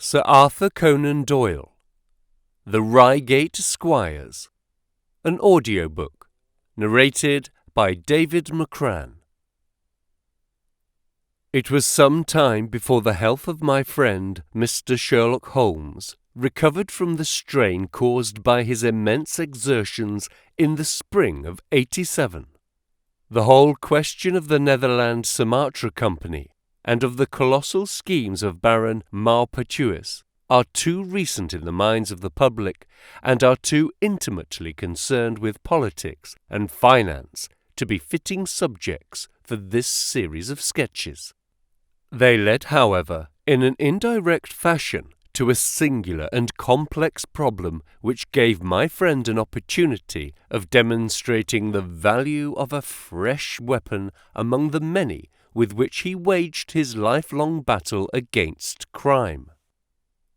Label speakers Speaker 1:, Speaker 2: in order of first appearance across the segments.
Speaker 1: Sir Arthur Conan Doyle, The Reigate Squires, an audiobook, narrated by David McCran. It was some time before the health of my friend Mr. Sherlock Holmes recovered from the strain caused by his immense exertions in the spring of '87. The whole question of the Netherland Sumatra Company and of the colossal schemes of Baron Maupertuis are too recent in the minds of the public and are too intimately concerned with politics and finance to be fitting subjects for this series of sketches. They led, however, in an indirect fashion to a singular and complex problem which gave my friend an opportunity of demonstrating the value of a fresh weapon among the many with which he waged his lifelong battle against crime.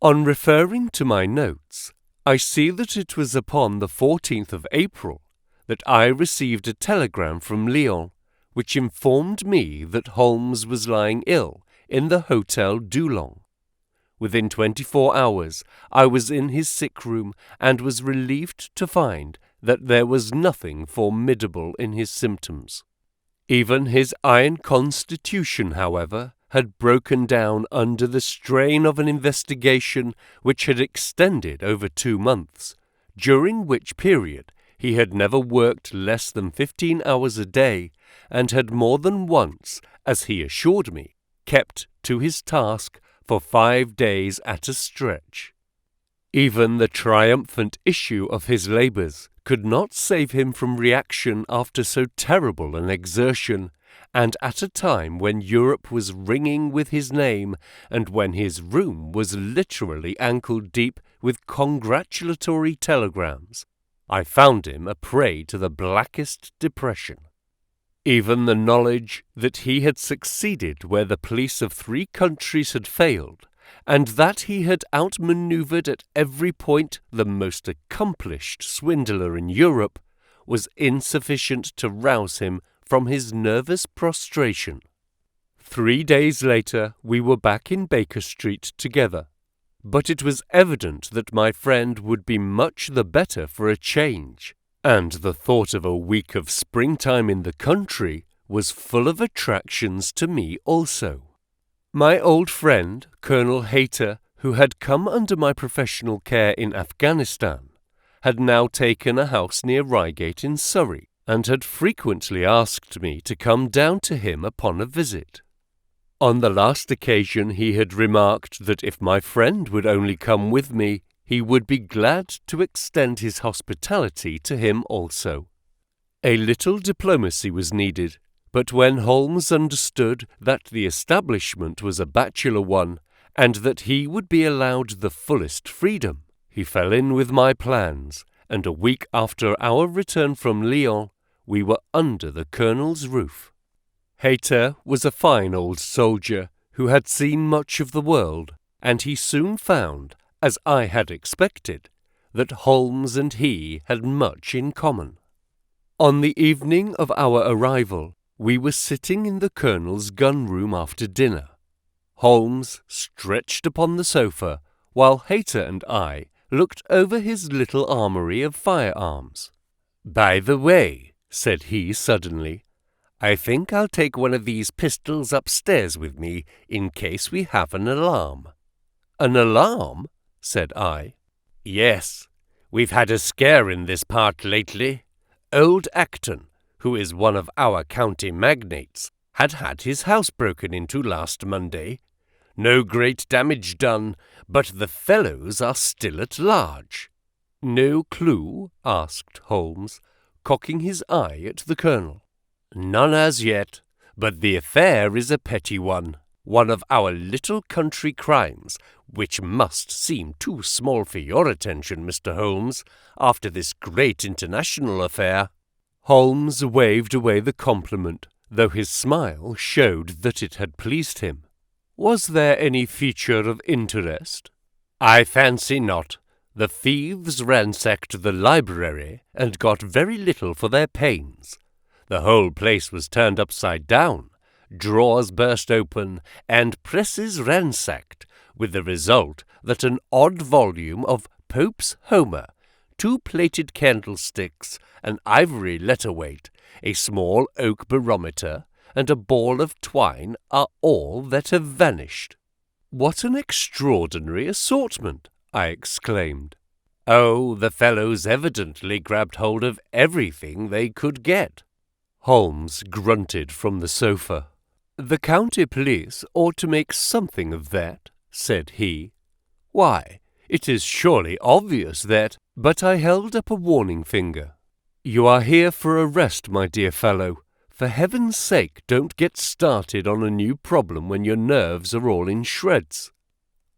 Speaker 1: On referring to my notes, I see that it was upon the 14th of April that I received a telegram from Lyon, which informed me that Holmes was lying ill in the Hotel Dulong. Within 24 hours, I was in his sick room and was relieved to find that there was nothing formidable in his symptoms. Even his iron constitution, however, had broken down under the strain of an investigation which had extended over 2 months, during which period he had never worked less than 15 hours a day, and had more than once, as he assured me, kept to his task for 5 days at a stretch. Even the triumphant issue of his labours could not save him from reaction after so terrible an exertion, and at a time when Europe was ringing with his name, and when his room was literally ankle-deep with congratulatory telegrams, I found him a prey to the blackest depression. Even the knowledge that he had succeeded where the police of 3 countries had failed, and that he had outmanoeuvred at every point the most accomplished swindler in Europe, was insufficient to rouse him from his nervous prostration. 3 days later we were back in Baker Street together, but it was evident that my friend would be much the better for a change, and the thought of a week of springtime in the country was full of attractions to me also. My old friend, Colonel Hayter, who had come under my professional care in Afghanistan, had now taken a house near Reigate in Surrey, and had frequently asked me to come down to him upon a visit. On the last occasion he had remarked that if my friend would only come with me, he would be glad to extend his hospitality to him also. A little diplomacy was needed, but when Holmes understood that the establishment was a bachelor one, and that he would be allowed the fullest freedom, he fell in with my plans, and a week after our return from Lyon, we were under the Colonel's roof. Hayter was a fine old soldier who had seen much of the world, and he soon found, as I had expected, that Holmes and he had much in common. On the evening of our arrival, we were sitting in the Colonel's gun-room after dinner. Holmes stretched upon the sofa, while Hayter and I looked over his little armoury of firearms. "By the way," said he suddenly, "I think I'll take one of these pistols upstairs with me in case we have an alarm." "An alarm?" said I. "Yes, we've had a scare in this part lately. Old Acton, who is one of our county magnates, had his house broken into last Monday. No great damage done, but the fellows are still at large." "No clue?" asked Holmes, cocking his eye at the Colonel. "None as yet, but the affair is a petty one of our little country crimes, which must seem too small for your attention, Mr. Holmes, after this great international affair." Holmes waved away the compliment, though his smile showed that it had pleased him. "Was there any feature of interest?" "I fancy not. The thieves ransacked the library and got very little for their pains. The whole place was turned upside down, drawers burst open, and presses ransacked, with the result that an odd volume of Pope's Homer, 2 plated candlesticks, an ivory letter-weight, a small oak barometer, and a ball of twine are all that have vanished." "What an extraordinary assortment!" I exclaimed. "Oh, the fellows evidently grabbed hold of everything they could get." Holmes grunted from the sofa. "The county police ought to make something of that," said he. "Why, it is surely obvious that—" But I held up a warning finger. "You are here for a rest, my dear fellow. For heaven's sake, don't get started on a new problem when your nerves are all in shreds."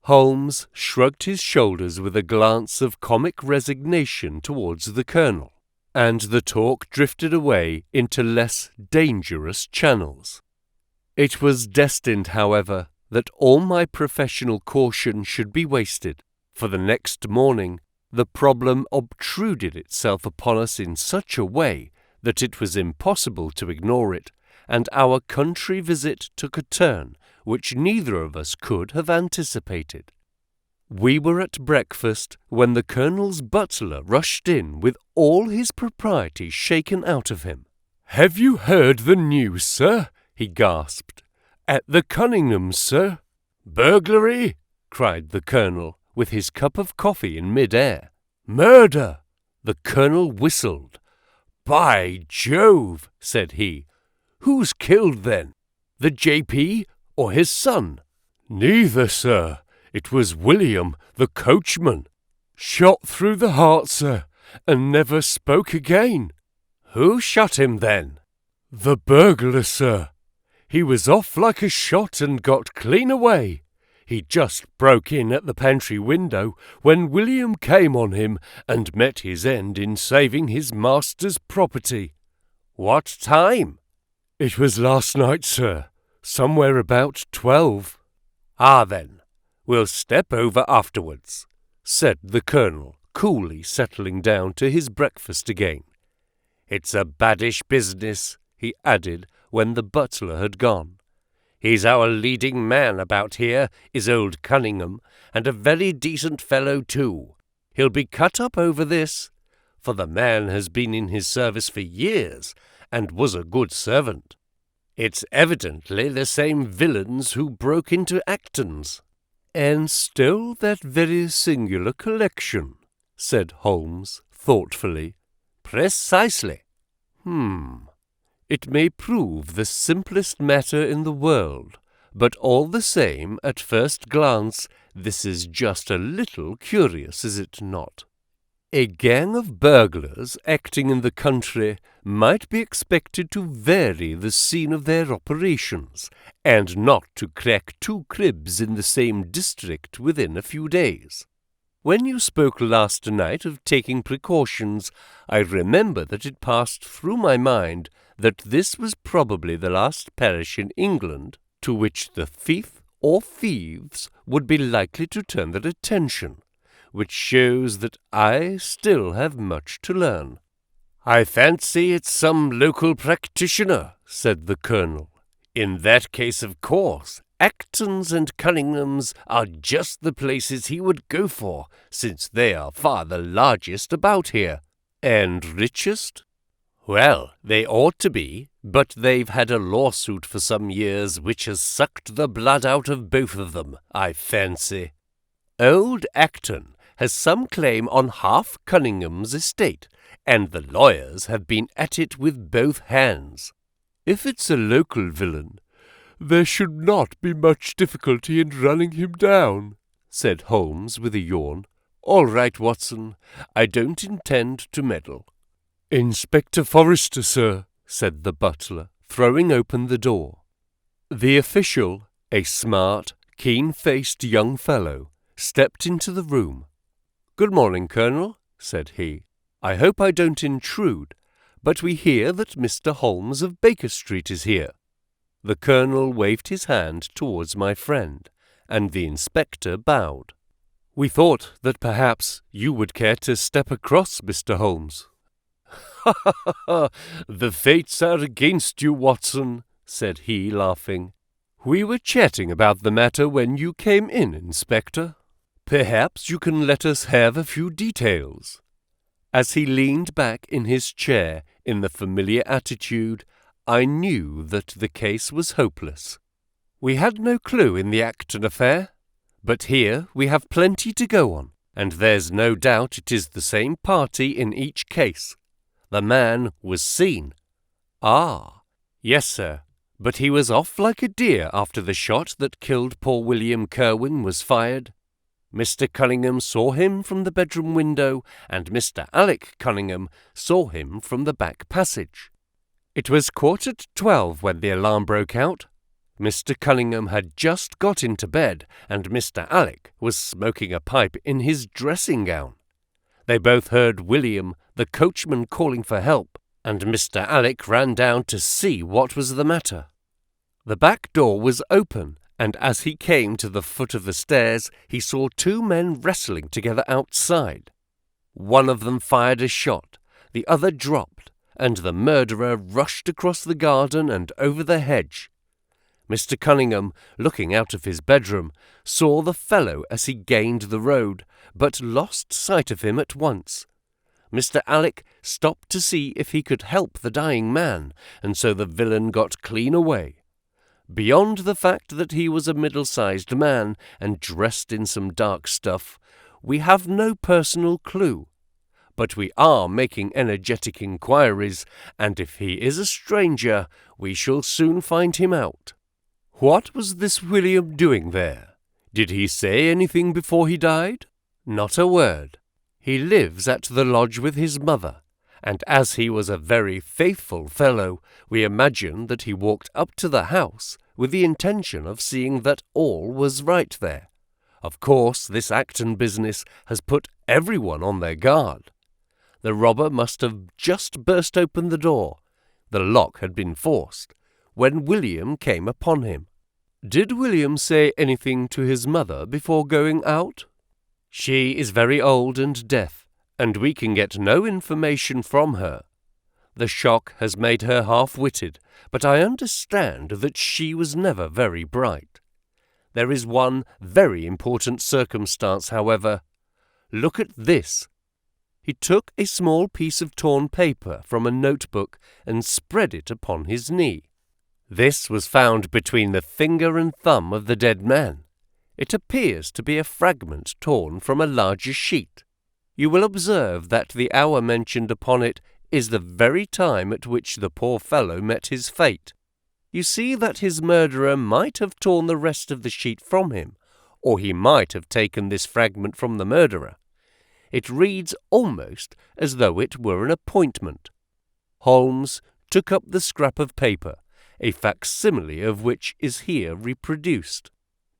Speaker 1: Holmes shrugged his shoulders with a glance of comic resignation towards the Colonel, and the talk drifted away into less dangerous channels. It was destined, however, that all my professional caution should be wasted, for the next morning the problem obtruded itself upon us in such a way that it was impossible to ignore it, and our country visit took a turn which neither of us could have anticipated. We were at breakfast when the Colonel's butler rushed in with all his propriety shaken out of him. "Have you heard the news, sir?" he gasped. "At the Cunninghams, sir." "Burglary!" cried the Colonel, with his cup of coffee in mid-air. "Murder!" The Colonel whistled. "By Jove!" said he. "Who's killed, then? The J.P. or his son?" "Neither, sir. It was William, the coachman. Shot through the heart, sir, and never spoke again." "Who shot him, then?" "The burglar, sir. He was off like a shot and got clean away. He just broke in at the pantry window when William came on him and met his end in saving his master's property." "What time?" "It was last night, sir, somewhere about 12. "Ah, then, we'll step over afterwards," said the Colonel, coolly settling down to his breakfast again. "It's a baddish business," he added when the butler had gone. "He's our leading man about here, is old Cunningham, and a very decent fellow too. He'll be cut up over this, for the man has been in his service for years, and was a good servant. It's evidently the same villains who broke into Acton's." "And stole that very singular collection," said Holmes thoughtfully. "Precisely." It may prove the simplest matter in the world, but all the same, at first glance, this is just a little curious, is it not? A gang of burglars acting in the country might be expected to vary the scene of their operations, and not to crack 2 cribs in the same district within a few days. When you spoke last night of taking precautions, I remember that it passed through my mind that this was probably the last parish in England to which the thief or thieves would be likely to turn their attention, which shows that I still have much to learn. "I fancy it's some local practitioner," said the Colonel. "In that case, of course, Acton's and Cunningham's are just the places he would go for, since they are far the largest about here." "And richest?" "Well, they ought to be, but they've had a lawsuit for some years which has sucked the blood out of both of them, I fancy. Old Acton has some claim on half Cunningham's estate, and the lawyers have been at it with both hands." "If it's a local villain, there should not be much difficulty in running him down," said Holmes with a yawn. "All right, Watson, I don't intend to meddle." "Inspector Forrester, sir," said the butler, throwing open the door. The official, a smart, keen-faced young fellow, stepped into the room. "Good morning, Colonel," said he. "I hope I don't intrude, but we hear that Mr. Holmes of Baker Street is here." The Colonel waved his hand towards my friend, and the inspector bowed. "We thought that perhaps you would care to step across, Mr. Holmes." "Ha, ha, ha! The fates are against you, Watson," said he, laughing. "We were chatting about the matter when you came in, Inspector. Perhaps you can let us have a few details." As he leaned back in his chair in the familiar attitude, I knew that the case was hopeless. We had no clue in the Acton affair, but here we have plenty to go on, and there's no doubt it is the same party in each case. The man was seen. "Ah, yes, sir, but he was off like a deer after the shot that killed poor William Kerwin was fired. Mr. Cunningham saw him from the bedroom window, and Mr. Alec Cunningham saw him from the back passage. It was 12:15 when the alarm broke out. Mr. Cunningham had just got into bed, and Mr. Alec was smoking a pipe in his dressing gown. They both heard William, the coachman, calling for help, and Mr. Alec ran down to see what was the matter. The back door was open, and as he came to the foot of the stairs, he saw two men wrestling together outside. One of them fired a shot, the other dropped, and the murderer rushed across the garden and over the hedge. Mr. Cunningham, looking out of his bedroom, saw the fellow as he gained the road, but lost sight of him at once. Mr. Alec stopped to see if he could help the dying man, and so the villain got clean away. Beyond the fact that he was a middle-sized man and dressed in some dark stuff, we have no personal clue. But we are making energetic inquiries, and if he is a stranger, we shall soon find him out. What was this William doing there? Did he say anything before he died? Not a word. He lives at the lodge with his mother, and as he was a very faithful fellow, we imagine that he walked up to the house with the intention of seeing that all was right there. Of course, this Acton business has put everyone on their guard. The robber must have just burst open the door. The lock had been forced, when William came upon him. Did William say anything to his mother before going out? She is very old and deaf, and we can get no information from her. The shock has made her half-witted, but I understand that she was never very bright. There is one very important circumstance, however. Look at this. He took a small piece of torn paper from a notebook and spread it upon his knee. This was found between the finger and thumb of the dead man. It appears to be a fragment torn from a larger sheet. You will observe that the hour mentioned upon it is the very time at which the poor fellow met his fate. You see that his murderer might have torn the rest of the sheet from him, or he might have taken this fragment from the murderer. It reads almost as though it were an appointment. Holmes took up the scrap of paper, a facsimile of which is here reproduced.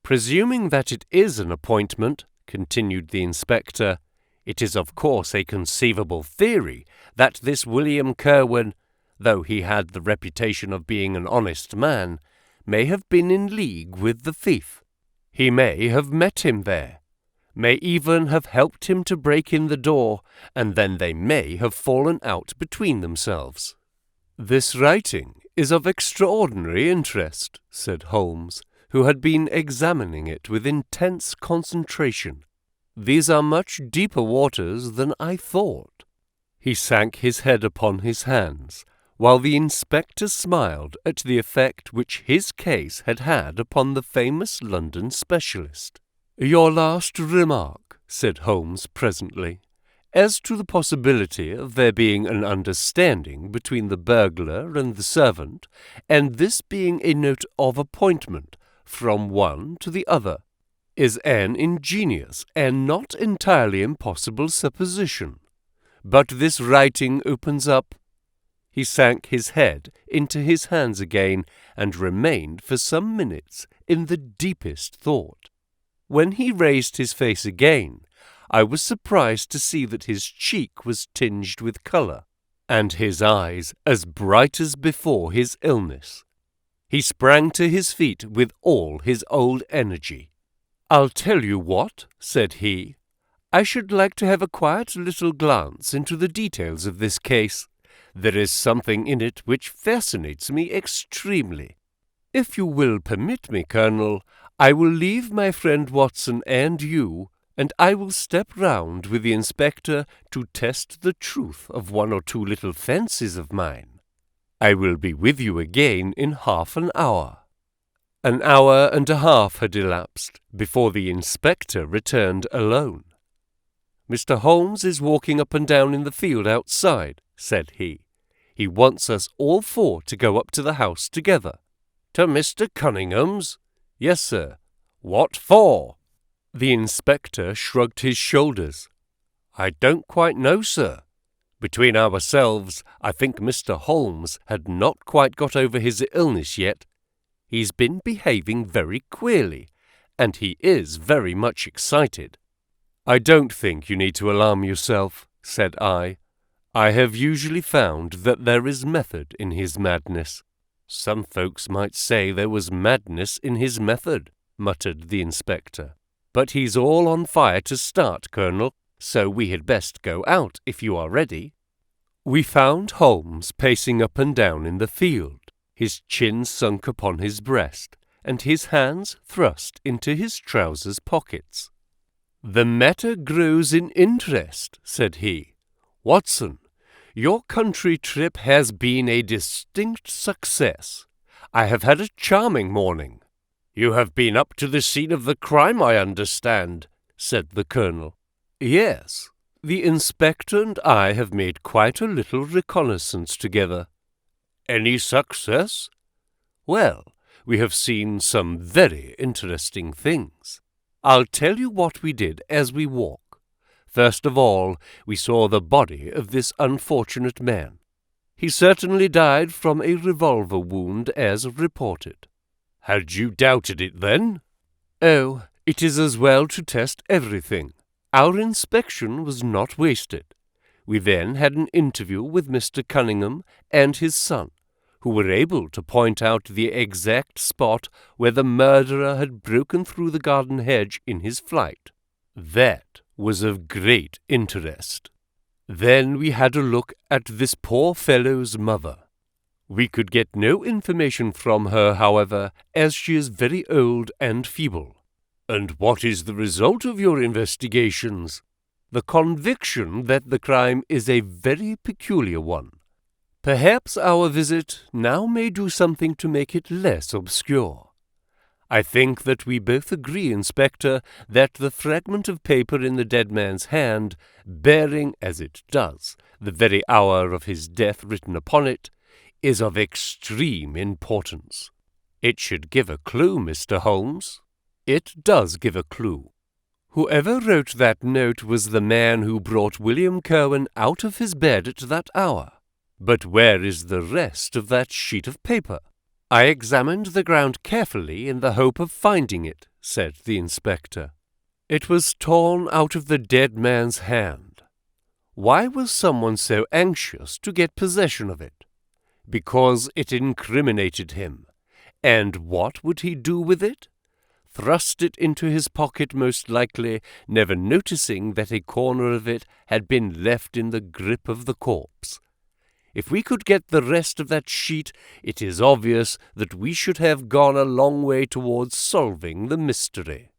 Speaker 1: "Presuming that it is an appointment," continued the inspector, "it is of course a conceivable theory that this William Kerwin, though he had the reputation of being an honest man, may have been in league with the thief. He may have met him there, may even have helped him to break in the door, and then they may have fallen out between themselves." "This writing is of extraordinary interest," said Holmes, who had been examining it with intense concentration. "These are much deeper waters than I thought." He sank his head upon his hands, while the inspector smiled at the effect which his case had had upon the famous London specialist. "Your last remark," said Holmes presently, "as to the possibility of there being an understanding between the burglar and the servant, and this being a note of appointment from one to the other, is an ingenious and not entirely impossible supposition. But this writing opens up—" He sank his head into his hands again and remained for some minutes in the deepest thought. When he raised his face again, I was surprised to see that his cheek was tinged with colour, and his eyes as bright as before his illness. He sprang to his feet with all his old energy. "I'll tell you what," said he. "I should like to have a quiet little glance into the details of this case. There is something in it which fascinates me extremely." If you will permit me, Colonel, I will leave my friend Watson and you, and I will step round with the inspector to test the truth of one or two little fancies of mine. I will be with you again in half an hour." An hour and a half had elapsed before the inspector returned alone. "Mr. Holmes is walking up and down in the field outside," said he. "He wants us all four to go up to the house together." "To Mr. Cunningham's?" "Yes, sir." "What for?" The inspector shrugged his shoulders. "I don't quite know, sir. Between ourselves, I think Mr. Holmes had not quite got over his illness yet. He's been behaving very queerly, and he is very much excited." "I don't think you need to alarm yourself," said I. "I have usually found that there is method in his madness." "Some folks might say there was madness in his method," muttered the inspector. "But he's all on fire to start, Colonel, so we had best go out if you are ready." We found Holmes pacing up and down in the field, his chin sunk upon his breast, and his hands thrust into his trousers pockets. "The matter grows in interest," said he. "Watson, your country trip has been a distinct success. I have had a charming morning." "You have been up to the scene of the crime, I understand," said the Colonel. "Yes. The inspector and I have made quite a little reconnaissance together." "Any success?" "Well, we have seen some very interesting things. I'll tell you what we did as we walk. First of all, we saw the body of this unfortunate man. He certainly died from a revolver wound as reported." "Had you doubted it then?" "Oh, it is as well to test everything. Our inspection was not wasted. We then had an interview with Mr. Cunningham and his son, who were able to point out the exact spot where the murderer had broken through the garden hedge in his flight. That was of great interest. Then we had a look at this poor fellow's mother. We could get no information from her, however, as she is very old and feeble." "And what is the result of your investigations?" "The conviction that the crime is a very peculiar one. Perhaps our visit now may do something to make it less obscure. I think that we both agree, Inspector, that the fragment of paper in the dead man's hand, bearing, as it does, the very hour of his death written upon it, is of extreme importance. It should give a clue, Mr. Holmes." "It does give a clue. Whoever wrote that note was the man who brought William Cowan out of his bed at that hour. But where is the rest of that sheet of paper?" "I examined the ground carefully in the hope of finding it," said the inspector. "It was torn out of the dead man's hand. Why was someone so anxious to get possession of it? Because it incriminated him. And what would he do with it? Thrust it into his pocket most likely, never noticing that a corner of it had been left in the grip of the corpse. If we could get the rest of that sheet, it is obvious that we should have gone a long way towards solving the mystery."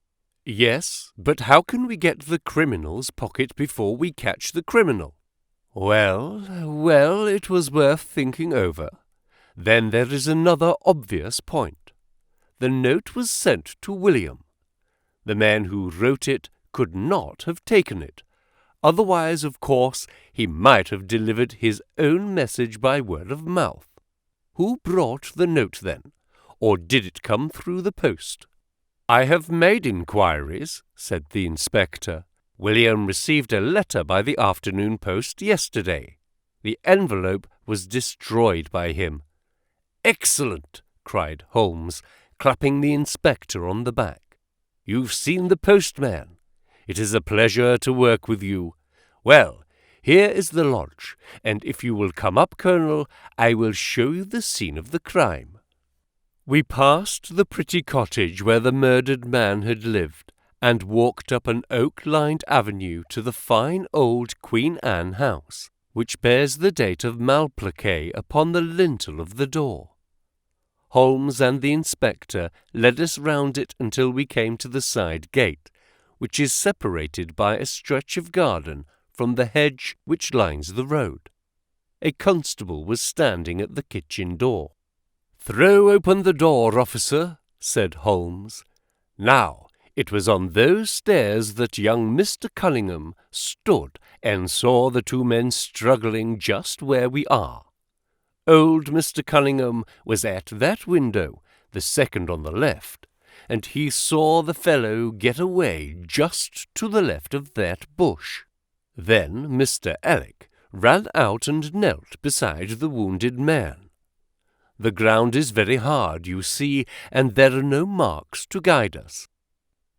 Speaker 1: "Yes, but how can we get the criminal's pocket before we catch the criminal?" Well, it was worth thinking over. Then there is another obvious point. The note was sent to William. The man who wrote it could not have taken it. Otherwise, of course, he might have delivered his own message by word of mouth. Who brought the note then? Or did it come through the post?" "I have made inquiries," said the inspector. "William received a letter by the afternoon post yesterday. The envelope was destroyed by him." "Excellent!" cried Holmes, clapping the inspector on the back. "You've seen the postman. It is a pleasure to work with you. Well, here is the lodge, and if you will come up, Colonel, I will show you the scene of the crime." We passed the pretty cottage where the murdered man had lived, and walked up an oak-lined avenue to the fine old Queen Anne house, which bears the date of Malplaquet upon the lintel of the door. Holmes and the inspector led us round it until we came to the side gate, which is separated by a stretch of garden from the hedge which lines the road. A constable was standing at the kitchen door. "Throw open the door, officer," said Holmes. Now, it was on those stairs that young Mr. Cunningham stood and saw the two men struggling just where we are. Old Mr. Cunningham was at that window, the second on the left, and he saw the fellow get away just to the left of that bush. Then Mr. Alec ran out and knelt beside the wounded man. The ground is very hard, you see, and there are no marks to guide us.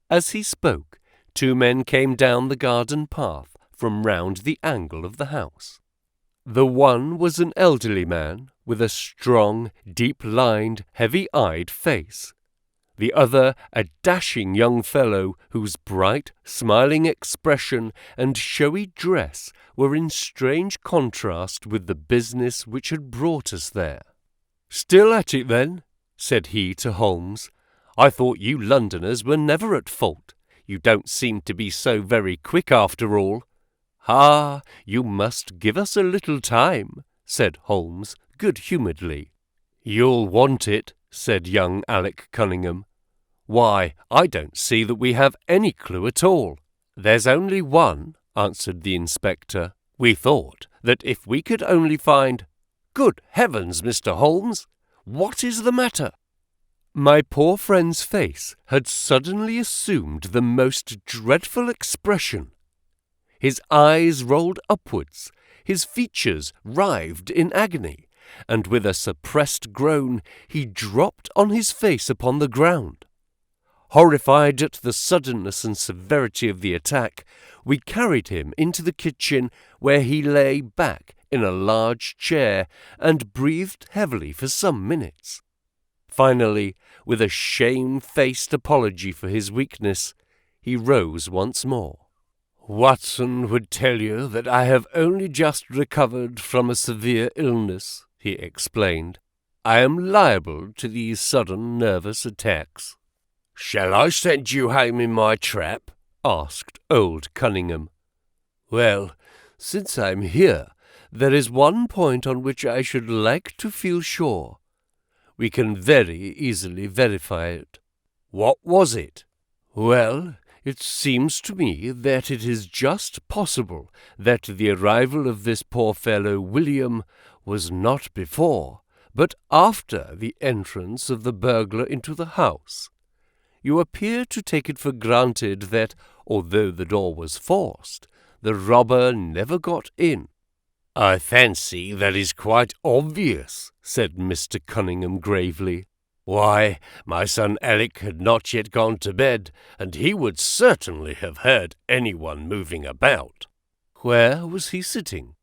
Speaker 1: As he spoke, two men came down the garden path from round the angle of the house. The one was an elderly man with a strong, deep-lined, heavy-eyed face. The other a dashing young fellow whose bright, smiling expression and showy dress were in strange contrast with the business which had brought us there. "Still at it, then?" said he to Holmes. "I thought you Londoners were never at fault. You don't seem to be so very quick after all." "Ah, you must give us a little time," said Holmes good-humouredly. "You'll want it," said young Alec Cunningham. "Why, I don't see that we have any clue at all." "There's only one," answered the inspector. "We thought that if we could only find—" "Good heavens, Mr. Holmes! What is the matter?" My poor friend's face had suddenly assumed the most dreadful expression. His eyes rolled upwards, his features writhed in agony, and with a suppressed groan he dropped on his face upon the ground. Horrified at the suddenness and severity of the attack, we carried him into the kitchen, where he lay back in a large chair and breathed heavily for some minutes. Finally, with a shamefaced apology for his weakness, he rose once more. "Watson would tell you that I have only just recovered from a severe illness," he explained. "I am liable to these sudden nervous attacks." "Shall I send you home in my trap?" asked old Cunningham. "Well, since I'm here, there is one point on which I should like to feel sure. We can very easily verify it." "What was it?" "Well, it seems to me that it is just possible that the arrival of this poor fellow William was not before, but after the entrance of the burglar into the house. You appear to take it for granted that, although the door was forced, the robber never got in." "I fancy that is quite obvious," said Mr. Cunningham gravely. "Why, my son Alec had not yet gone to bed, and he would certainly have heard anyone moving about." "Where was he sitting?"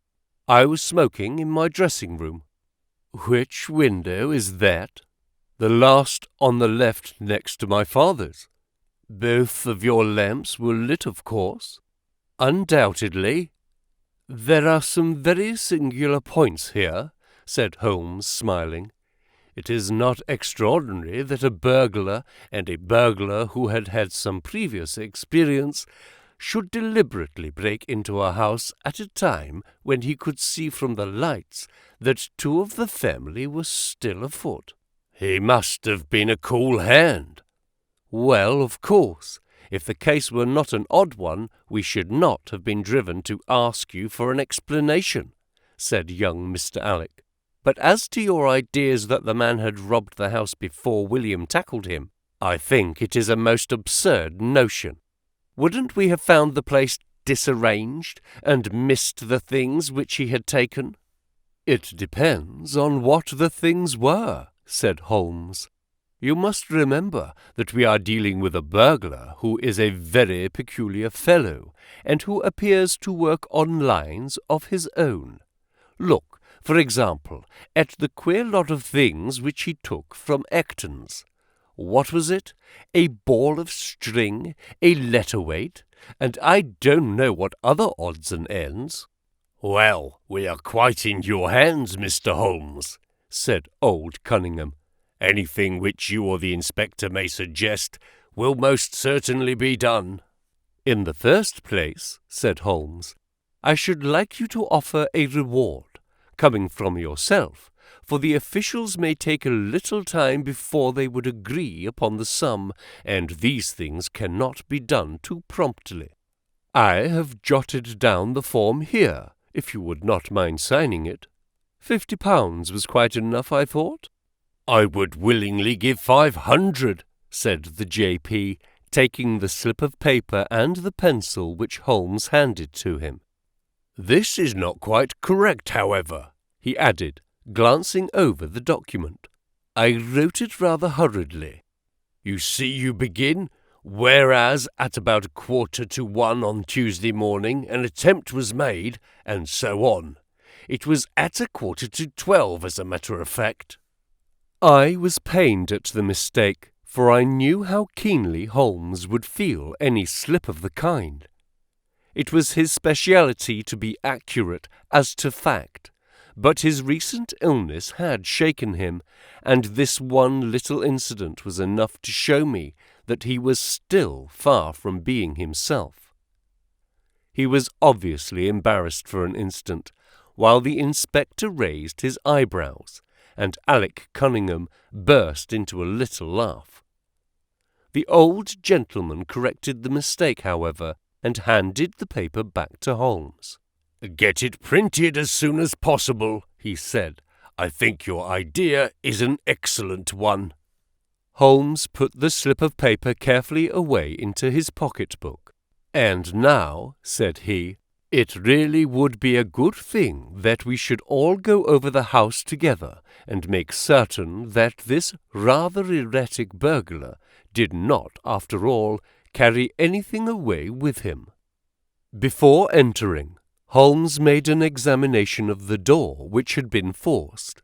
Speaker 1: "I was smoking in my dressing-room." "Which window is that?" "The last on the left next to my father's." "Both of your lamps were lit, of course?" "Undoubtedly." "There are some very singular points here," said Holmes, smiling. "It is not extraordinary that a burglar, and a burglar who had had some previous experience, should deliberately break into a house at a time when he could see from the lights that two of the family were still afoot." "He must have been a cool hand." "Well, of course, if the case were not an odd one, we should not have been driven to ask you for an explanation," said young Mr. Alec. "But as to your ideas that the man had robbed the house before William tackled him, I think it is a most absurd notion. Wouldn't we have found the place disarranged and missed the things which he had taken?" "It depends on what the things were," said Holmes. "You must remember that we are dealing with a burglar who is a very peculiar fellow, and who appears to work on lines of his own. Look, for example, at the queer lot of things which he took from Acton's. What was it? A ball of string, a letter-weight, and I don't know what other odds and ends." "Well, we are quite in your hands, Mr. Holmes," said old Cunningham. Anything which you or the inspector may suggest will most certainly be done." "In the first place," said Holmes, "I should like you to offer a reward, coming from yourself, for the officials may take a little time before they would agree upon the sum, and these things cannot be done too promptly. I have jotted down the form here, if you would not mind signing it. £50 was quite enough, I thought." "I would willingly give 500, said the J.P., taking the slip of paper and the pencil which Holmes handed to him. "This is not quite correct, however," he added, glancing over the document. "I wrote it rather hurriedly. You see, you begin, 'Whereas at about 1:45 on Tuesday morning an attempt was made,' and so on. It was at 11:45, as a matter of fact." I was pained at the mistake, for I knew how keenly Holmes would feel any slip of the kind. It was his speciality to be accurate as to fact, but his recent illness had shaken him, and this one little incident was enough to show me that he was still far from being himself. He was obviously embarrassed for an instant, while the inspector raised his eyebrows, and Alec Cunningham burst into a little laugh. The old gentleman corrected the mistake, however, and handed the paper back to Holmes. "Get it printed as soon as possible," he said. "I think your idea is an excellent one." Holmes put the slip of paper carefully away into his pocket-book. "And now," said he, "it really would be a good thing that we should all go over the house together and make certain that this rather erratic burglar did not, after all, carry anything away with him." Before entering, Holmes made an examination of the door which had been forced.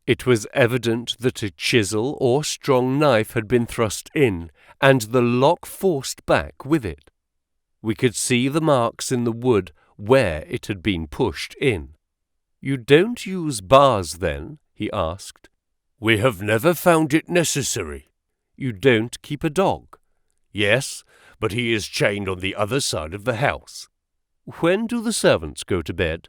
Speaker 1: It was evident that a chisel or strong knife had been thrust in, and the lock forced back with it. We could see the marks in the wood where it had been pushed in. "You don't use bars, then?" he asked. "We have never found it necessary." "You don't keep a dog?" "Yes, but he is chained on the other side of the house." "When do the servants go to bed?"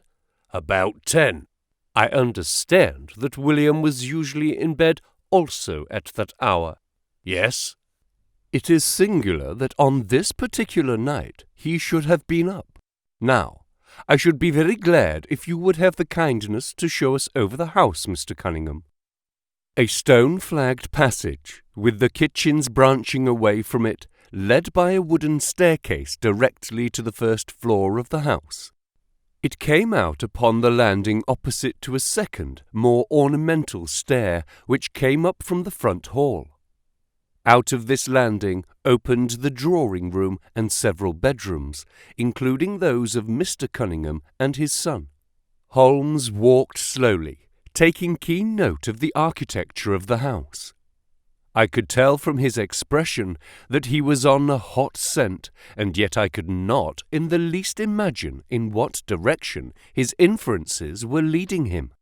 Speaker 1: "About 10. "I understand that William was usually in bed also at that hour." "Yes." "It is singular that on this particular night he should have been up. Now, I should be very glad if you would have the kindness to show us over the house, Mr. Cunningham." A stone-flagged passage, with the kitchens branching away from it, led by a wooden staircase directly to the first floor of the house. It came out upon the landing opposite to a second, more ornamental stair which came up from the front hall. Out of this landing opened the drawing-room and several bedrooms, including those of Mr. Cunningham and his son. Holmes walked slowly, taking keen note of the architecture of the house. I could tell from his expression that he was on a hot scent, and yet I could not in the least imagine in what direction his inferences were leading him.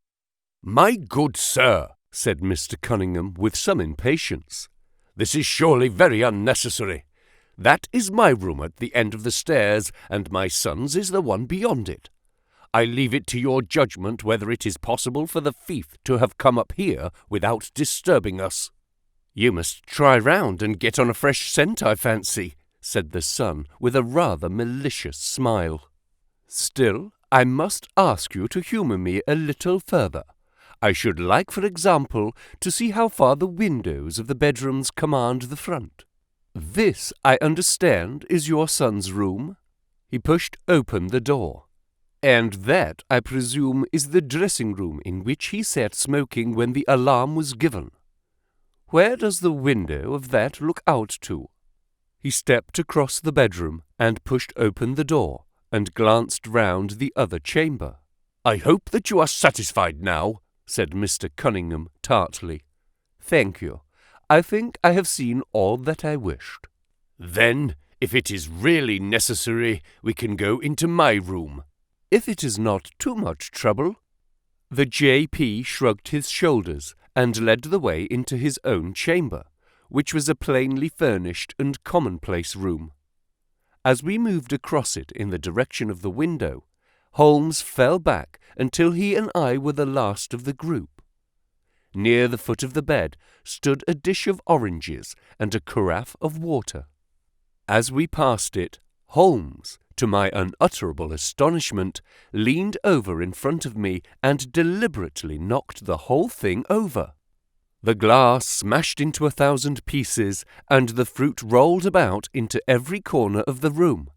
Speaker 1: "My good sir," said Mr. Cunningham with some impatience, "this is surely very unnecessary. That is my room at the end of the stairs, and my son's is the one beyond it. I leave it to your judgment whether it is possible for the thief to have come up here without disturbing us." "You must try round and get on a fresh scent, I fancy," said the son, with a rather malicious smile. "Still, I must ask you to humour me a little further. I should like, for example, to see how far the windows of the bedrooms command the front. This, I understand, is your son's room?" He pushed open the door. "And that, I presume, is the dressing-room in which he sat smoking when the alarm was given. Where does the window of that look out to?" He stepped across the bedroom and pushed open the door, and glanced round the other chamber. "I hope that you are satisfied now," said Mr. Cunningham tartly. "Thank you. I think I have seen all that I wished." "Then, if it is really necessary, we can go into my room." "If it is not too much trouble." The J.P. shrugged his shoulders and led the way into his own chamber, which was a plainly furnished and commonplace room. As we moved across it in the direction of the window, Holmes fell back until he and I were the last of the group. Near the foot of the bed stood a dish of oranges and a carafe of water. As we passed it, Holmes, to my unutterable astonishment, leaned over in front of me and deliberately knocked the whole thing over. The glass smashed into 1,000 pieces, and the fruit rolled about into every corner of the room.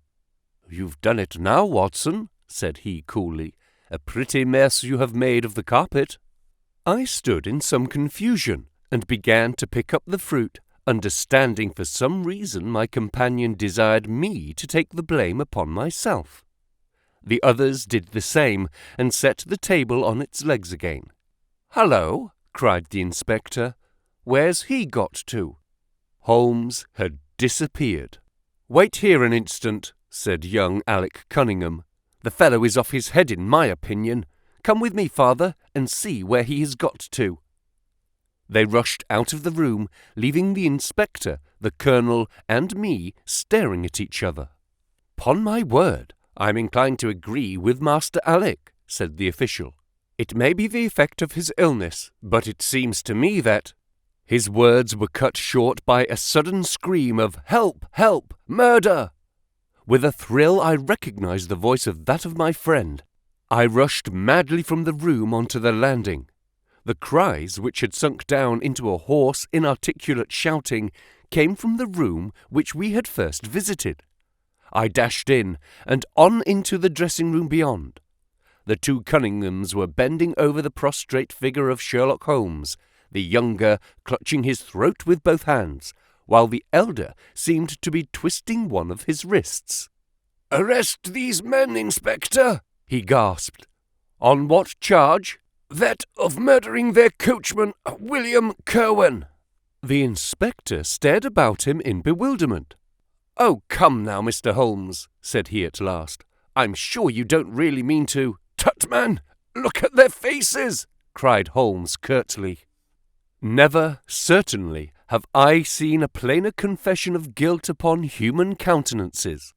Speaker 1: "You've done it now, Watson," said he coolly. "A pretty mess you have made of the carpet." I stood in some confusion and began to pick up the fruit, understanding for some reason my companion desired me to take the blame upon myself. The others did the same and set the table on its legs again. "Hullo!" cried the inspector. "Where's he got to?" Holmes had disappeared. "Wait here an instant," said young Alec Cunningham. "The fellow is off his head in my opinion. Come with me, father, and see where he has got to." They rushed out of the room, leaving the inspector, the colonel, and me staring at each other. "'Pon my word, I'm inclined to agree with Master Alec," said the official. "It may be the effect of his illness, but it seems to me that—" His words were cut short by a sudden scream of "Help! Help! Murder!" With a thrill I recognized the voice of that of my friend. I rushed madly from the room onto the landing. The cries, which had sunk down into a hoarse, inarticulate shouting, came from the room which we had first visited. I dashed in, and on into the dressing-room beyond. The two Cunninghams were bending over the prostrate figure of Sherlock Holmes, the younger clutching his throat with both hands, while the elder seemed to be twisting one of his wrists. "Arrest these men, Inspector!" he gasped. "On what charge?" "That of murdering their coachman, William Kirwan." The inspector stared about him in bewilderment. "Oh, come now, Mr. Holmes," said he at last. "I'm sure you don't really mean to—" "Tut, man! Look at their faces!" cried Holmes curtly. Never, certainly, have I seen a plainer confession of guilt upon human countenances.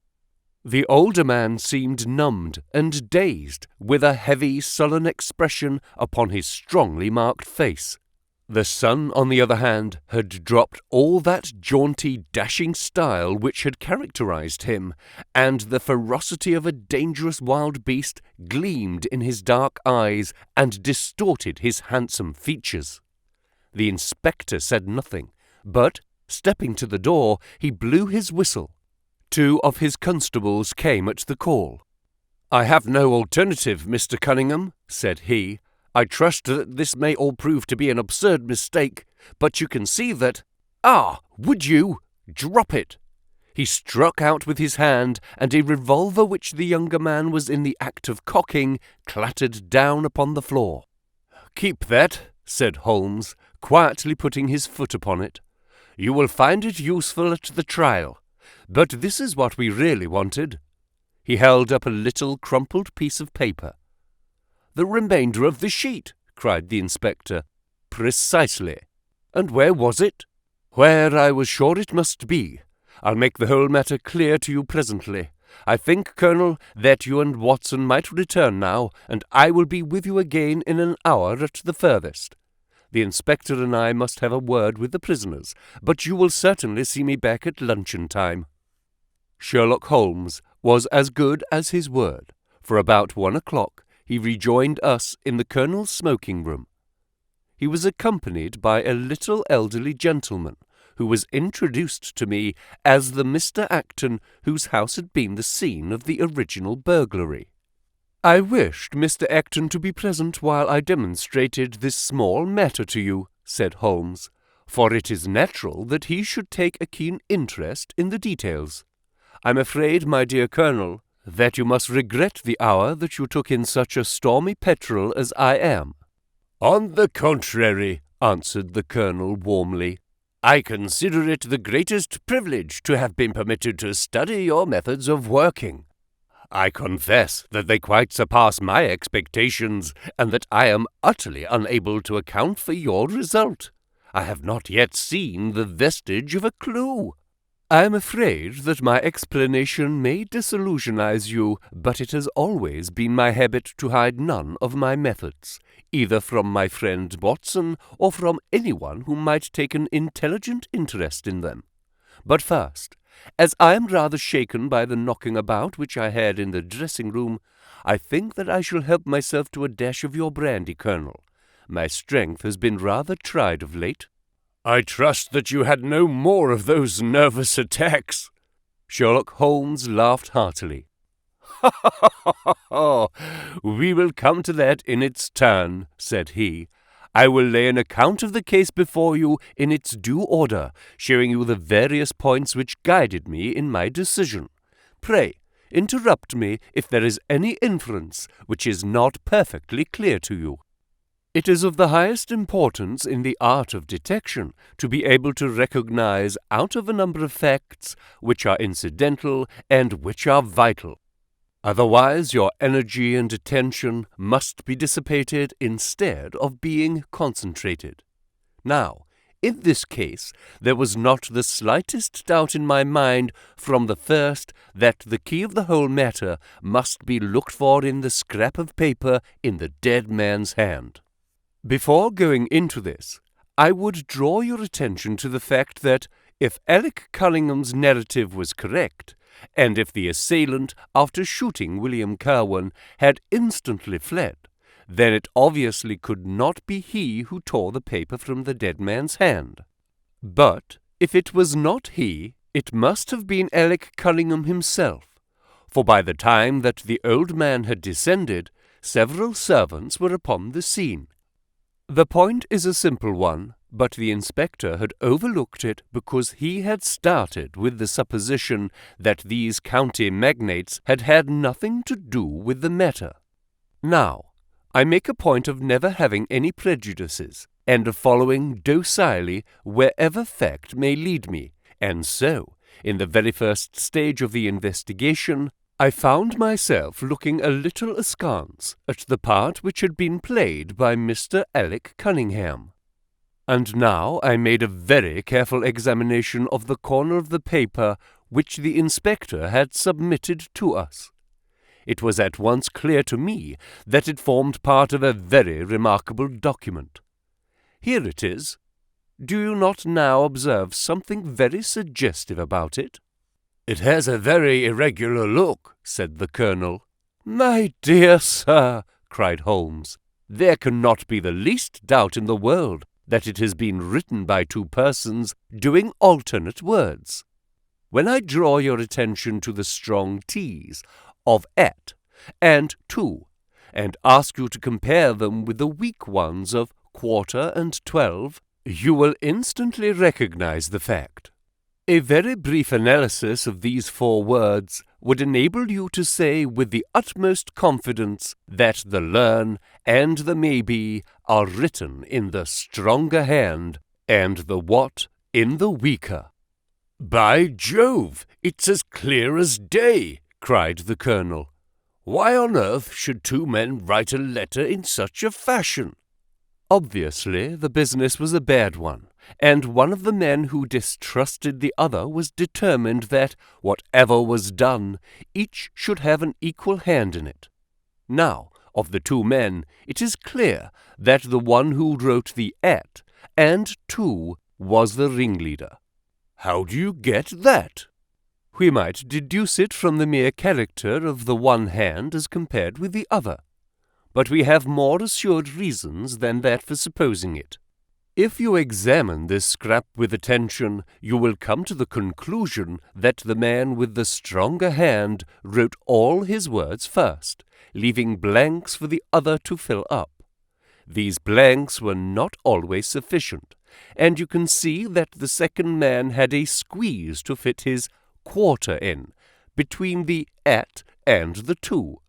Speaker 1: The older man seemed numbed and dazed, with a heavy, sullen expression upon his strongly marked face. The son, on the other hand, had dropped all that jaunty, dashing style which had characterized him, and the ferocity of a dangerous wild beast gleamed in his dark eyes and distorted his handsome features. The inspector said nothing, but, stepping to the door, he blew his whistle. Two of his constables came at the call. "I have no alternative, Mr. Cunningham," said he. "I trust that this may all prove to be an absurd mistake, but you can see that—" "Ah, would you? Drop it!" He struck out with his hand, and a revolver which the younger man was in the act of cocking clattered down upon the floor. "Keep that," said Holmes, quietly putting his foot upon it. "You will find it useful at the trial. But this is what we really wanted." He held up a little crumpled piece of paper. "The remainder of the sheet," cried the inspector. "Precisely. And where was it?" "Where I was sure it must be. I'll make the whole matter clear to you presently. I think, Colonel, that you and Watson might return now, and I will be with you again in an hour at the furthest. The inspector and I must have a word with the prisoners, but you will certainly see me back at luncheon time." Sherlock Holmes was as good as his word, for about 1 o'clock he rejoined us in the Colonel's smoking-room. He was accompanied by a little elderly gentleman, who was introduced to me as the Mr. Acton whose house had been the scene of the original burglary. "I wished Mr. Acton to be present while I demonstrated this small matter to you," said Holmes, "for it is natural that he should take a keen interest in the details. I'm afraid, my dear Colonel, that you must regret the hour that you took in such a stormy petrel as I am." "On the contrary," answered the Colonel warmly, "I consider it the greatest privilege to have been permitted to study your methods of working. I confess that they quite surpass my expectations, and that I am utterly unable to account for your result. I have not yet seen the vestige of a clue. I am afraid that my explanation may disillusionize you, but it has always been my habit to hide none of my methods, either from my friend Watson or from anyone who might take an intelligent interest in them. But first, as I am rather shaken by the knocking about which I had in the dressing-room, I think that I shall help myself to a dash of your brandy, Colonel. My strength has been rather tried of late. I trust that you had no more of those nervous attacks. Sherlock Holmes laughed heartily. "Ha, ha, ha, ha, ha! We will come to that in its turn," said he. "I will lay an account of the case before you in its due order, showing you the various points which guided me in my decision. Pray, interrupt me if there is any inference which is not perfectly clear to you. It is of the highest importance in the art of detection to be able to recognize out of a number of facts which are incidental and which are vital. Otherwise your energy and attention must be dissipated instead of being concentrated. Now, in this case, there was not the slightest doubt in my mind from the first that the key of the whole matter must be looked for in the scrap of paper in the dead man's hand. Before going into this, I would draw your attention to the fact that if Alec Cunningham's narrative was correct, and if the assailant, after shooting William Kirwan, had instantly fled, then it obviously could not be he who tore the paper from the dead man's hand. But if it was not he, it must have been Alec Cunningham himself, for by the time that the old man had descended, several servants were upon the scene. The point is a simple one, but the inspector had overlooked it because he had started with the supposition that these county magnates had had nothing to do with the matter. Now, I make a point of never having any prejudices, and of following docilely wherever fact may lead me, and so, in the very first stage of the investigation, I found myself looking a little askance at the part which had been played by Mr. Alec Cunningham. And now I made a very careful examination of the corner of the paper which the inspector had submitted to us. It was at once clear to me that it formed part of a very remarkable document. Here it is. Do you not now observe something very suggestive about it? "It has a very irregular look," said the Colonel. "My dear sir," cried Holmes, "there cannot be the least doubt in the world that it has been written by two persons doing alternate words. When I draw your attention to the strong T's of at and to, and ask you to compare them with the weak ones of quarter and 12, you will instantly recognize the fact. A very brief analysis of these four words would enable you to say with the utmost confidence that the learn and the maybe are written in the stronger hand and the what in the weaker." "By Jove, it's as clear as day," cried the Colonel. "Why on earth should two men write a letter in such a fashion?" Obviously, the business was a bad one, and one of the men who distrusted the other was determined that, whatever was done, each should have an equal hand in it. Now, of the two men, it is clear that the one who wrote the at and to was the ringleader. How do you get that? We might deduce it from the mere character of the one hand as compared with the other, but we have more assured reasons than that for supposing it. If you examine this scrap with attention, you will come to the conclusion that the man with the stronger hand wrote all his words first, leaving blanks for the other to fill up. These blanks were not always sufficient, and you can see that the second man had a squeeze to fit his quarter in, between the at and the to,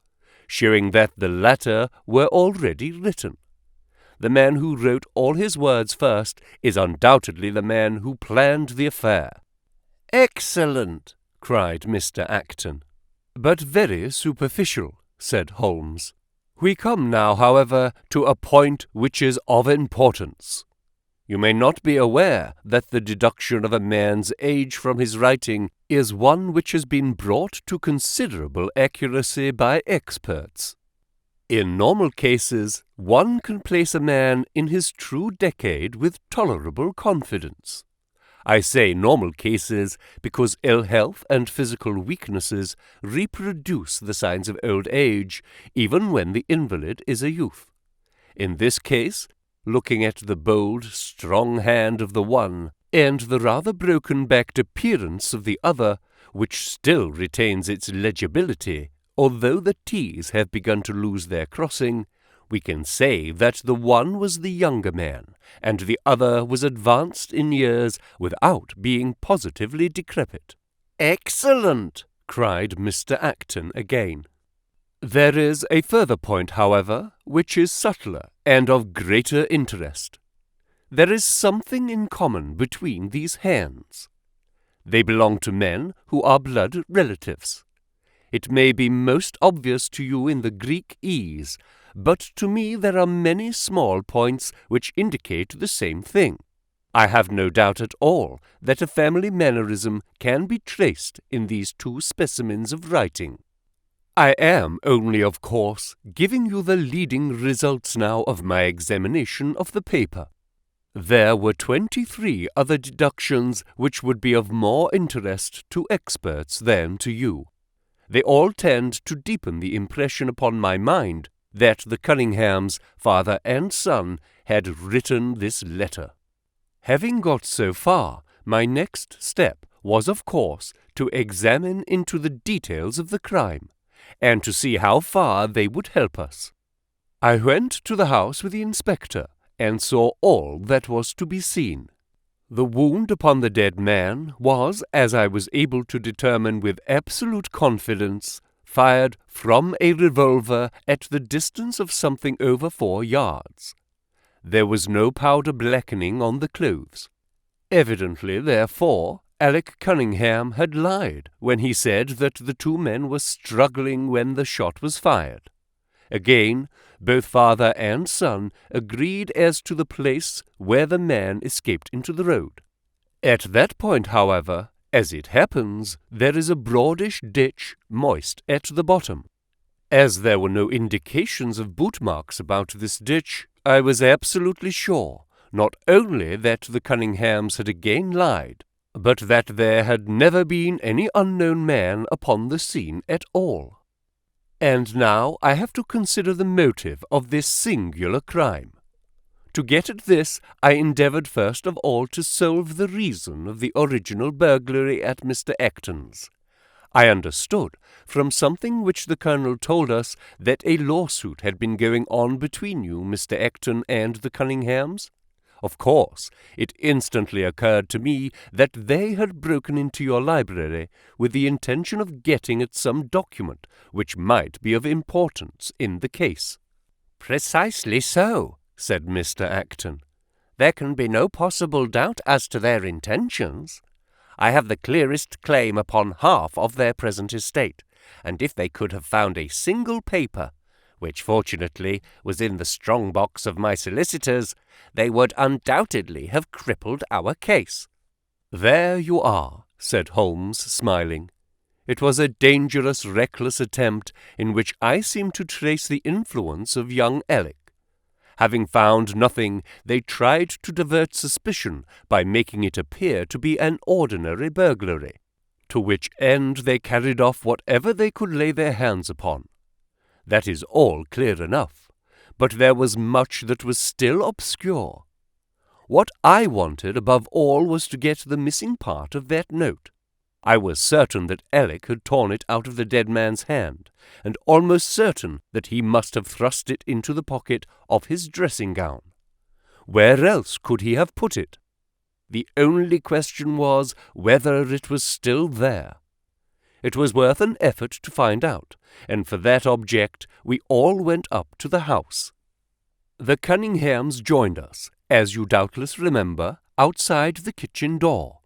Speaker 1: showing that the latter were already written. The man who wrote all his words first is undoubtedly the man who planned the affair. "Excellent!" cried Mr. Acton. "But very superficial," said Holmes. "We come now, however, to a point which is of importance. You may not be aware that the deduction of a man's age from his writing is one which has been brought to considerable accuracy by experts. In normal cases, one can place a man in his true decade with tolerable confidence. I say normal cases because ill health and physical weaknesses reproduce the signs of old age, even when the invalid is a youth. In this case, looking at the bold, strong hand of the one, and the rather broken-backed appearance of the other, which still retains its legibility, although the T's have begun to lose their crossing, we can say that the one was the younger man, and the other was advanced in years without being positively decrepit." "Excellent!" cried Mr. Acton again. "There is a further point, however, which is subtler and of greater interest. There is something in common between these hands. They belong to men who are blood relatives. It may be most obvious to you in the Greek E's, but to me there are many small points which indicate the same thing. I have no doubt at all that a family mannerism can be traced in these two specimens of writing. I am only, of course, giving you the leading results now of my examination of the paper. There were 23 other deductions which would be of more interest to experts than to you. They all tend to deepen the impression upon my mind that the Cunninghams, father and son, had written this letter. Having got so far, my next step was, of course, to examine into the details of the crime, and to see how far they would help us. I went to the house with the inspector, and saw all that was to be seen. The wound upon the dead man was, as I was able to determine with absolute confidence, fired from a revolver at the distance of something over 4 yards. There was no powder blackening on the clothes. Evidently, therefore, Alec Cunningham had lied when he said that the two men were struggling when the shot was fired. Again, both father and son agreed as to the place where the man escaped into the road. At that point, however, as it happens, there is a broadish ditch moist at the bottom. As there were no indications of boot marks about this ditch, I was absolutely sure not only that the Cunninghams had again lied, but that there had never been any unknown man upon the scene at all. And now I have to consider the motive of this singular crime. To get at this, I endeavoured first of all to solve the reason of the original burglary at Mr. Acton's. I understood, from something which the Colonel told us, that a lawsuit had been going on between you, Mr. Acton, and the Cunninghams. Of course, it instantly occurred to me that they had broken into your library with the intention of getting at some document which might be of importance in the case. "Precisely so," said Mr. Acton. "There can be no possible doubt as to their intentions. I have the clearest claim upon half of their present estate, and if they could have found a single paper, which fortunately was in the strong box of my solicitors, they would undoubtedly have crippled our case." "There you are," said Holmes, smiling. "It was a dangerous, reckless attempt in which I seem to trace the influence of young Alec. Having found nothing, they tried to divert suspicion by making it appear to be an ordinary burglary, to which end they carried off whatever they could lay their hands upon. That is all clear enough, but there was much that was still obscure. What I wanted above all was to get the missing part of that note. I was certain that Alec had torn it out of the dead man's hand, and almost certain that he must have thrust it into the pocket of his dressing-gown. Where else could he have put it? The only question was whether it was still there. It was worth an effort to find out, and for that object we all went up to the house. The Cunninghams joined us, as you doubtless remember, outside the kitchen door.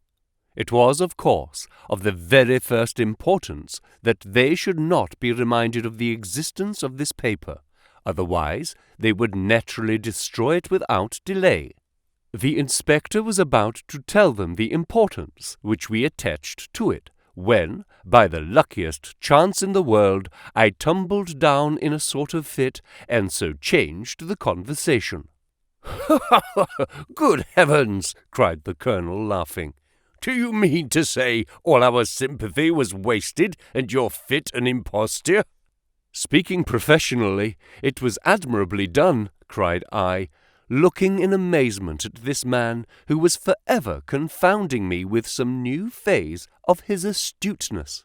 Speaker 1: It was, of course, of the very first importance that they should not be reminded of the existence of this paper, otherwise they would naturally destroy it without delay. The inspector was about to tell them the importance which we attached to it, when, by the luckiest chance in the world, I tumbled down in a sort of fit, and so changed the conversation.
Speaker 2: "Good heavens!" cried the Colonel, laughing. "Do you mean to say all our sympathy was wasted, and your fit an imposture?"
Speaker 1: "Speaking professionally, it was admirably done," cried I, looking in amazement at this man who was forever confounding me with some new phase of his astuteness.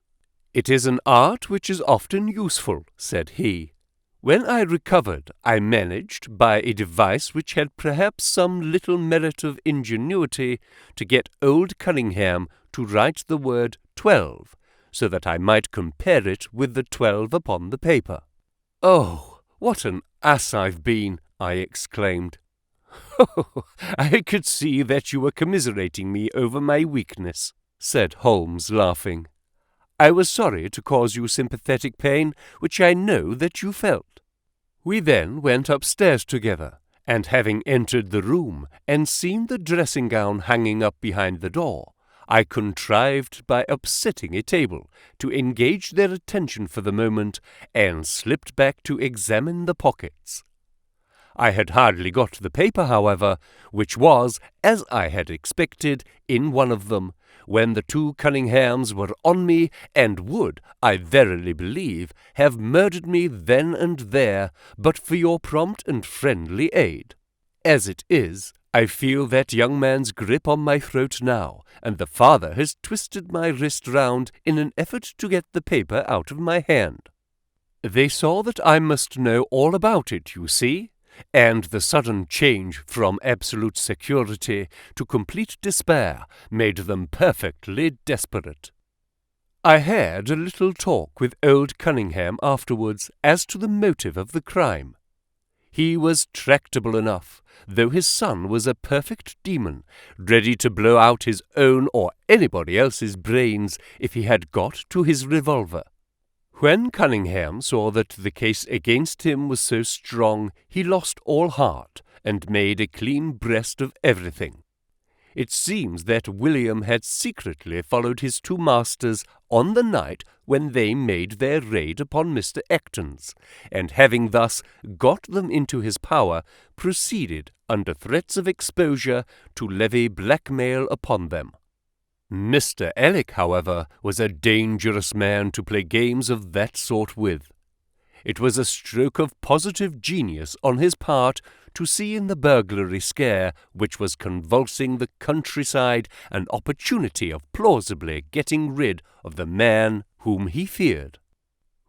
Speaker 1: "It is an art which is often useful," said he. "When I recovered, I managed, by a device which had perhaps some little merit of ingenuity, to get old Cunningham to write the word 12, so that I might compare it with the 12 upon the paper." "Oh, what an ass I've been!" I exclaimed.
Speaker 2: "I could see that you were commiserating me over my weakness,"
Speaker 1: said Holmes, laughing. "I was sorry to cause you sympathetic pain, which I know that you felt." We then went upstairs together, and having entered the room and seen the dressing-gown hanging up behind the door, I contrived, by upsetting a table, to engage their attention for the moment, and slipped back to examine the pockets. I had hardly got the paper, however, which was, as I had expected, in one of them, when the two Cunninghams were on me, and would, I verily believe, have murdered me then and there, but for your prompt and friendly aid. As it is, I feel that young man's grip on my throat now, and the father has twisted my wrist round in an effort to get the paper out of my hand. They saw that I must know all about it, you see, and the sudden change from absolute security to complete despair made them perfectly desperate. I had a little talk with old Cunningham afterwards as to the motive of the crime. He was tractable enough, though his son was a perfect demon, ready to blow out his own or anybody else's brains if he had got to his revolver. When Cunningham saw that the case against him was so strong, he lost all heart, and made a clean breast of everything. It seems that William had secretly followed his two masters on the night when they made their raid upon Mr. Acton's, and having thus got them into his power, proceeded, under threats of exposure, to levy blackmail upon them. Mr. Alec, however, was a dangerous man to play games of that sort with. It was a stroke of positive genius on his part to see in the burglary scare which was convulsing the countryside an opportunity of plausibly getting rid of the man whom he feared.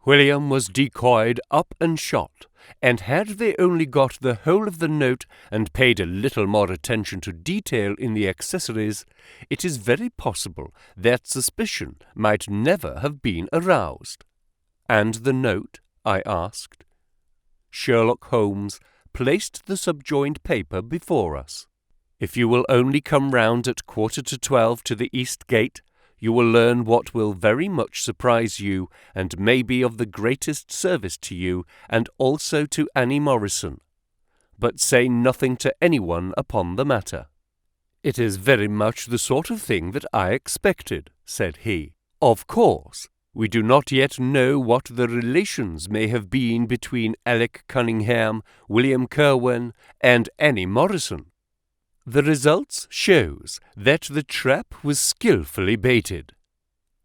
Speaker 1: William was decoyed up and shot, and had they only got the whole of the note and paid a little more attention to detail in the accessories, it is very possible that suspicion might never have been aroused. "And the note?" I asked. Sherlock Holmes placed the subjoined paper before us. "If you will only come round at 11:45 to the East Gate, you will learn what will very much surprise you, and may be of the greatest service to you, and also to Annie Morrison. But say nothing to anyone upon the matter." "It is very much the sort of thing that I expected," said he. "Of course, we do not yet know what the relations may have been between Alec Cunningham, William Kirwan, and Annie Morrison. The results shows that the trap was skilfully baited.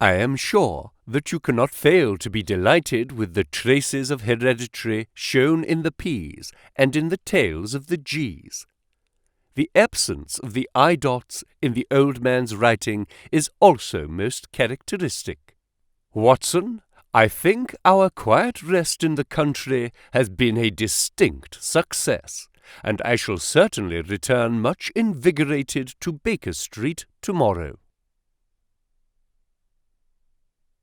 Speaker 1: I am sure that you cannot fail to be delighted with the traces of hereditary shown in the P's and in the tails of the G's. The absence of the I dots in the old man's writing is also most characteristic. Watson, I think our quiet rest in the country has been a distinct success, and I shall certainly return much invigorated to Baker Street tomorrow."